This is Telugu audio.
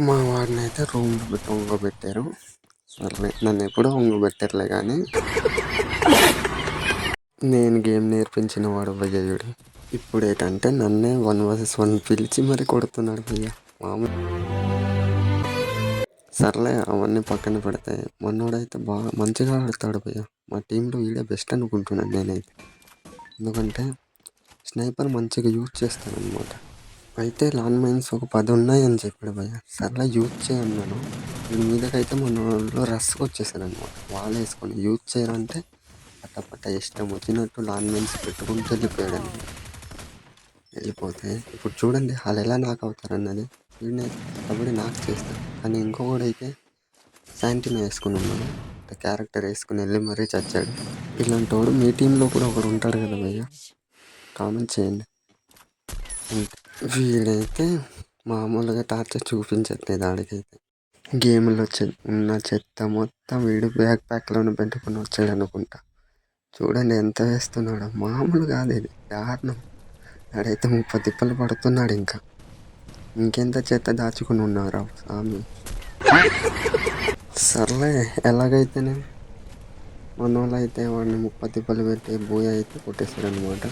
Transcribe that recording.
మా వాడినైతే రూమ్లో ఒంగోబెట్టారు. సర్లే నన్ను ఎప్పుడూ ఒంగోబెట్టరులే కానీ నేను గేమ్ నేర్పించిన వాడు భయ్యుడు. ఇప్పుడు ఏంటంటే నన్నే 1 vs 1 పిలిచి మరి కొడుతున్నాడు భయ్య. మామూలు సర్లే అవన్నీ పక్కన పెడితే మనోడైతే బాగా మంచిగా ఆడతాడు భయ్య. మా టీంలో వీడే బెస్ట్ అనుకుంటున్నాను నేనైతే. ఎందుకంటే స్నైపర్ మంచిగా యూజ్ చేస్తాడనమాట. అయితే లాన్ మైన్స్ ఒక 10 ఉన్నాయని చెప్పాడు భయ్య. సర్లే యూజ్ చేయన్నాను. వీడి మీదకైతే మన వాళ్ళు రస్కి వచ్చేసారనమాట. వాళ్ళు వేసుకొని యూజ్ చేయాలంటే పట్ట ఇష్టం వచ్చినట్టు లాన్ మైన్స్ పెట్టుకుంటూ వెళ్ళిపోయాడనమాట. వెళ్ళిపోతే ఇప్పుడు చూడండి వాళ్ళు ఎలా నాకు అవుతారన్నది. వీడిని కష్టపడి నాకు చేస్తాను. కానీ ఇంకొకడైతే శాంటిని వేసుకుని ఉన్నాడు. క్యారెక్టర్ వేసుకుని వెళ్ళి మరీ చచ్చాడు. ఇలాంటి వాడు మీ టీంలో కూడా ఒకడు ఉంటాడు కదా భయ్య, కామెంట్ చేయండి. వీడైతే మామూలుగా టార్చర్ చూపించట్లేదు ఆడికైతే. గేమ్లో ఉన్న చెత్త మొత్తం వీడు బ్యాక్ ప్యాక్లోనే పెట్టుకుని వచ్చాడు అనుకుంటా. చూడండి ఎంత వేస్తున్నాడో, మామూలు కాదు ఇది, దారుణం. ఆడైతే 30 తిప్పలు పడుతున్నాడు. ఇంకెంత చెత్త దాచుకుని ఉన్నారా స్వామి. సర్లే ఎలాగైతేనే మన వాళ్ళు అయితే వాడిని 30 తిప్పలు పెట్టి బోయ అయితే కొట్టేశారనమాట.